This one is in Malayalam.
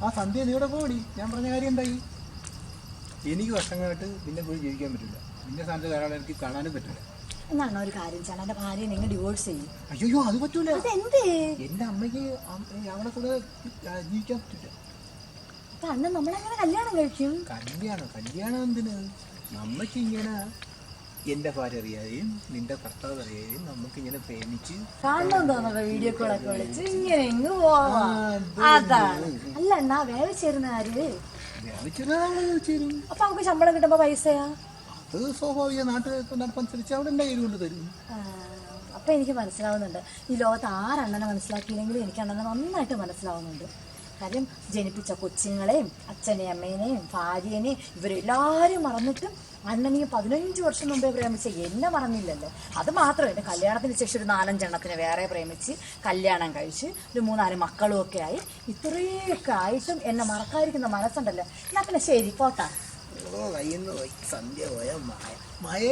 ആ സന്ധ്യ നീ ഇവിടെ പോടി. ഞാൻ പറഞ്ഞ കാര്യം എന്തായി? എനിക്ക് വർഷങ്ങളായിട്ട് നിന്നെ പോയി ജീവിക്കാൻ പറ്റില്ല. നിന്റെ സ്ഥാനത്ത് വേറെ എനിക്ക് കാണാനും പറ്റില്ല. എന്നാണോ ഒരു കാര്യം ചെയ്യണം, എന്റെ ഭാര്യ നിങ്ങൾ ഡിവോഴ്സ് ചെയ്യും. അയ്യോ അത് പറ്റൂല. അതെന്തേ? എന്റെ അമ്മയ്ക്ക് അവളെ കൂടെ ജീവിക്കാൻ പറ്റില്ല. അപ്പൊ അന്ന് നമ്മളെങ്ങനെ കല്യാണം കഴിക്കും? കല്യാണം എന്തിന്? നമ്മക്ക് ഇങ്ങനെ എന്റെ ഭാര്യ അറിയാതെയും നിന്റെ ഭർത്താവ് അറിയാതെയും നമുക്ക് ഇങ്ങനെ പ്രേമിച്ച് കാണണം തോന്നുന്നു. വീഡിയോ കോളൊക്കെ വിളിച്ച് ഇങ്ങനെ ഇങ്ങ് പോവാ. അതാണ്. അല്ല എന്നാ വേവിച്ചിരുന്ന ആര്? അപ്പൊ നമുക്ക് ശമ്പളം കിട്ടുമ്പോ പൈസയാ? അത് സ്വാഭാവിക നാട്ടിൽ നടപ്പനുസരിച്ച് അവിടെ എന്റെ കയ്യിൽ കൊണ്ട് തരും. അപ്പൊ എനിക്ക് മനസ്സിലാവുന്നുണ്ട്, ഈ ലോകത്ത് ആരണ്ണനെ മനസ്സിലാക്കിയില്ലെങ്കിലും എനിക്ക് അണ്ണനെ നന്നായിട്ട് മനസ്സിലാവുന്നുണ്ട്. കാര്യം ജനിപ്പിച്ച കൊച്ചുങ്ങളെയും അച്ഛനെയും അമ്മേനെയും ഭാര്യനെയും ഇവരെല്ലാവരും മറന്നിട്ടും അണ്ണനെയും 15 വർഷം മുമ്പേ പ്രേമിച്ച എന്നെ മറന്നില്ലല്ലോ. അത് മാത്രമല്ല, എൻ്റെ കല്യാണത്തിന് ശേഷം ഒരു 4-5 എണ്ണത്തിന് വേറെ പ്രേമിച്ച് കല്യാണം കഴിച്ച് ഒരു 3-4 മക്കളും ഒക്കെ ആയി. ഇത്രയൊക്കെ ആയിട്ടും എന്നെ മറക്കാതിരിക്കുന്ന മനസ്സുണ്ടല്ലോ. എന്നാ പിന്നെ ശരി പോട്ടാ. സന്ധ്യ പോയ മഴ